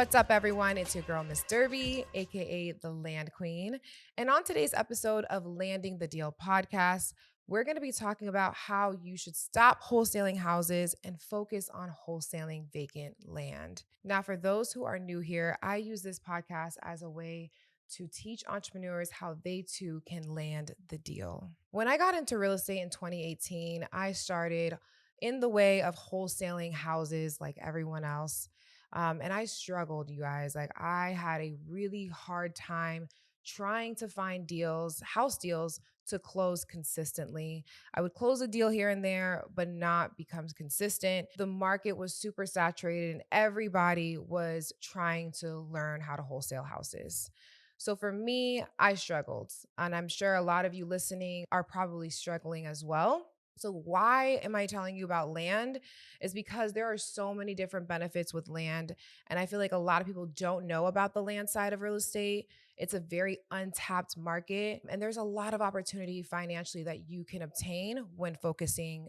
What's up, everyone? It's your girl, Miss Derby, aka the Land Queen. And on today's episode of Landing the Deal podcast, we're going to be talking about how you should stop wholesaling houses and focus on wholesaling vacant land. Now, for those who are new here, I use this podcast as a way to teach entrepreneurs how they too can land the deal. When I got into real estate in 2018, I started in the way of wholesaling houses like everyone else. And I struggled, you guys. Like, I had a really hard time trying to find deals, house deals, to close consistently. I would close a deal here and there, but not become consistent. The market was super saturated and everybody was trying to learn how to wholesale houses. So for me, I struggled. And I'm sure a lot of you listening are probably struggling as well. So, why am I telling you about land? Is because there are so many different benefits with land. And I feel like a lot of people don't know about the land side of real estate. It's a very untapped market. And there's a lot of opportunity financially that you can obtain when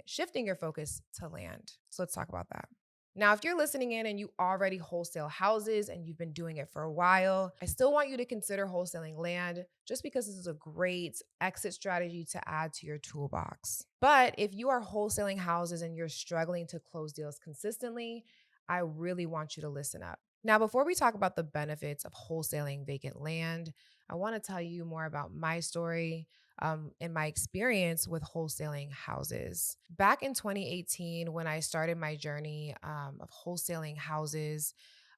shifting your focus to land. So, let's talk about that. Now, if you're listening in and you already wholesale houses and you've been doing it for a while, I still want you to consider wholesaling land just because this is a great exit strategy to add to your toolbox. But if you are wholesaling houses and you're struggling to close deals consistently, I really want you to listen up. Now, before we talk about the benefits of wholesaling vacant land, I want to tell you more about my story and my experience with wholesaling houses. Back in 2018, when I started my journey of wholesaling houses,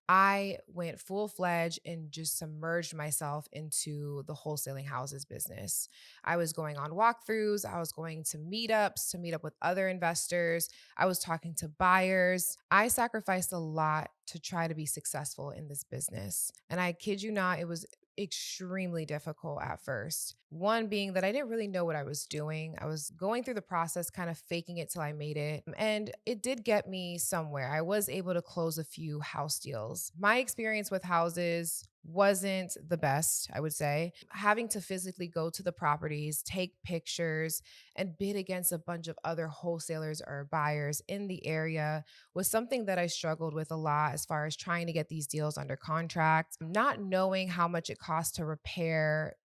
I went full fledged and just submerged myself into the wholesaling houses business. I was going on walkthroughs, I was going to meetups to meet up with other investors, I was talking to buyers. I sacrificed a lot to try to be successful in this business. And I kid you not, it was extremely difficult at first. One being that I didn't really know what I was doing. I was going through the process, kind of faking it till I made it. And it did get me somewhere. I was able to close a few house deals. My experience with houses wasn't the best, I would say. Having to physically go to the properties, take pictures, and bid against a bunch of other wholesalers or buyers in the area was something that I struggled with a lot as far as trying to get these deals under contract, not knowing how much it costs to repair,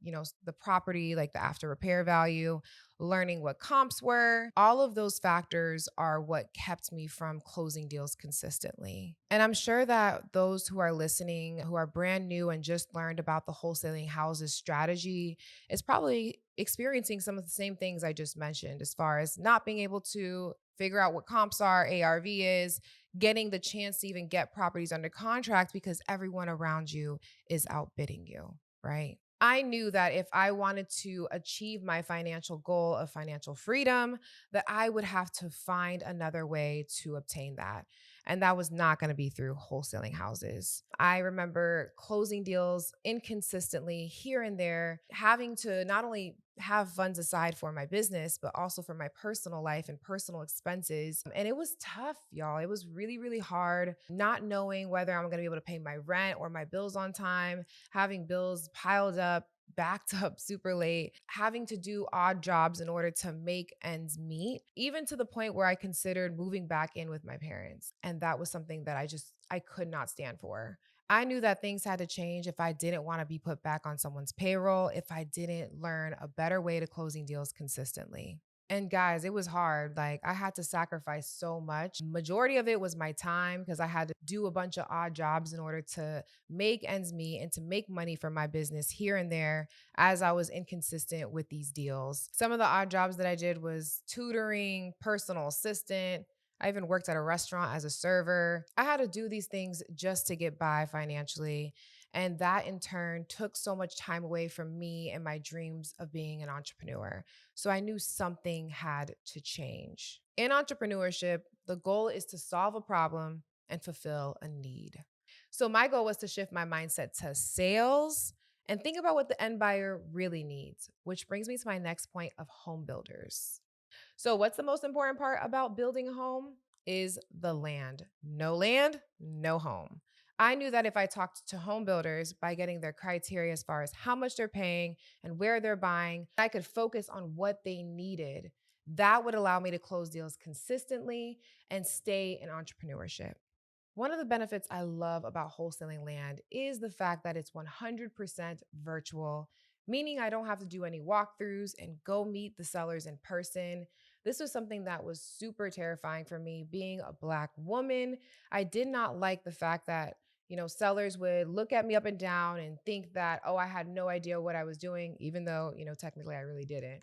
the property, like the after repair value, learning what comps were. All of those factors are what kept me from closing deals consistently. And I'm sure that those who are listening, who are brand new and just learned about the wholesaling houses strategy, is probably experiencing some of the same things I just mentioned, as far as not being able to figure out what comps are, ARV is, getting the chance to even get properties under contract because everyone around you is outbidding you, right? I knew that if I wanted to achieve my financial goal of financial freedom, that I would have to find another way to obtain that. And that was not going to be through wholesaling houses. I remember closing deals inconsistently here and there, having to not only have funds aside for my business, but also for my personal life and personal expenses. And it was tough, y'all. It was really, really hard not knowing whether I'm going to be able to pay my rent or my bills on time, having bills piled up, backed up super late, having to do odd jobs in order to make ends meet, even to the point where I considered moving back in with my parents. And that was something that I could not stand for. I knew that things had to change if I didn't want to be put back on someone's payroll, if I didn't learn a better way to closing deals consistently. And guys, it was hard. Like, I had to sacrifice so much. Majority of it was my time because I had to do a bunch of odd jobs in order to make ends meet and to make money for my business here and there as I was inconsistent with these deals. Some of the odd jobs that I did was tutoring, personal assistant. I even worked at a restaurant as a server. I had to do these things just to get by financially. And that in turn took so much time away from me and my dreams of being an entrepreneur. So I knew something had to change. In entrepreneurship, the goal is to solve a problem and fulfill a need. So my goal was to shift my mindset to sales and think about what the end buyer really needs, which brings me to my next point of home builders. So, what's the most important part about building a home is the land. No land, no home. I knew that if I talked to home builders by getting their criteria as far as how much they're paying and where they're buying, I could focus on what they needed. That would allow me to close deals consistently and stay in entrepreneurship. One of the benefits I love about wholesaling land is the fact that it's 100% virtual, meaning I don't have to do any walkthroughs and go meet the sellers in person. This was something that was super terrifying for me being a Black woman. I did not like the fact that, sellers would look at me up and down and think that, oh, I had no idea what I was doing, even though, technically I really didn't.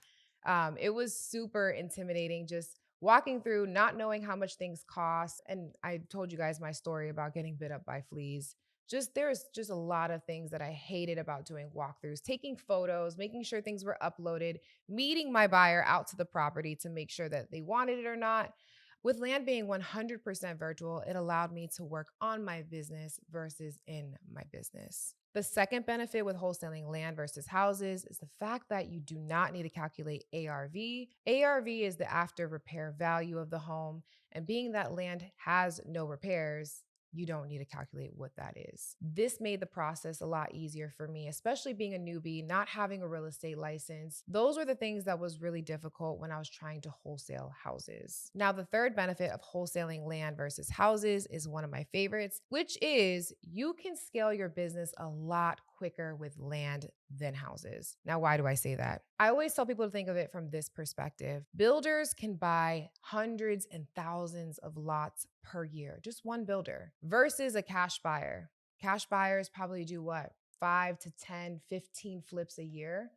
It was super intimidating just walking through, not knowing how much things cost. And I told you guys my story about getting bit up by fleas. There's just a lot of things that I hated about doing walkthroughs, taking photos, making sure things were uploaded, meeting my buyer out to the property to make sure that they wanted it or not. With land being 100% virtual, it allowed me to work on my business versus in my business. The second benefit with wholesaling land versus houses is the fact that you do not need to calculate ARV. ARV is the after repair value of the home, and being that land has no repairs, you don't need to calculate what that is. This made the process a lot easier for me, especially being a newbie, not having a real estate license. Those were the things that was really difficult when I was trying to wholesale houses. Now, the third benefit of wholesaling land versus houses is one of my favorites, which is you can scale your business a lot quicker with land than houses. Now, why do I say that? I always tell people to think of it from this perspective. Builders can buy hundreds and thousands of lots per year, just one builder, versus a cash buyer. Cash buyers probably do what? 5 to 10, 15 flips a year.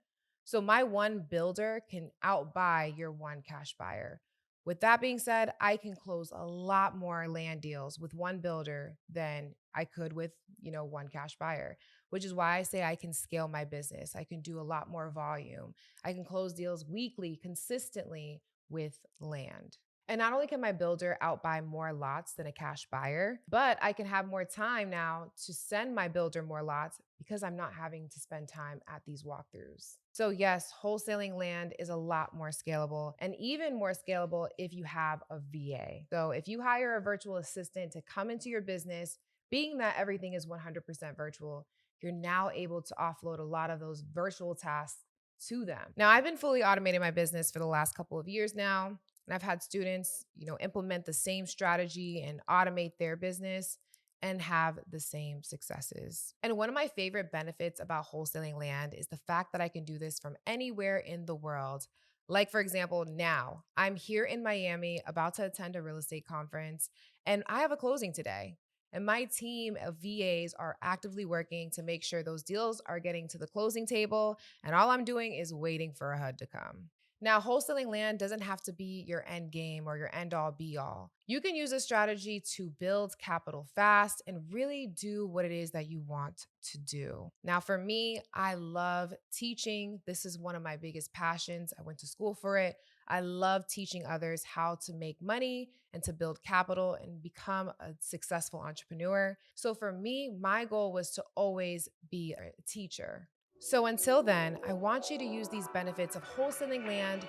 So my one builder can outbuy your one cash buyer. With that being said, I can close a lot more land deals with one builder than I could with, one cash buyer, which is why I say I can scale my business. I can do a lot more volume. I can close deals weekly, consistently with land. And not only can my builder outbuy more lots than a cash buyer, but I can have more time now to send my builder more lots because I'm not having to spend time at these walkthroughs. So yes, wholesaling land is a lot more scalable, and even more scalable if you have a VA. So if you hire a virtual assistant to come into your business, being that everything is 100% virtual, you're now able to offload a lot of those virtual tasks to them. Now, I've been fully automating my business for the last couple of years now. And I've had students, implement the same strategy and automate their business and have the same successes. And one of my favorite benefits about wholesaling land is the fact that I can do this from anywhere in the world. Like, for example, now I'm here in Miami about to attend a real estate conference, and I have a closing today. And my team of VAs are actively working to make sure those deals are getting to the closing table. And all I'm doing is waiting for a HUD to come. Now, wholesaling land doesn't have to be your end game or your end all be all. You can use a strategy to build capital fast and really do what it is that you want to do. Now, for me, I love teaching. This is one of my biggest passions. I went to school for it. I love teaching others how to make money and to build capital and become a successful entrepreneur. So for me, my goal was to always be a teacher. So until then, I want you to use these benefits of wholesaling land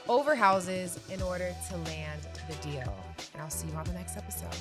over houses in order to land the deal. And I'll see you on the next episode.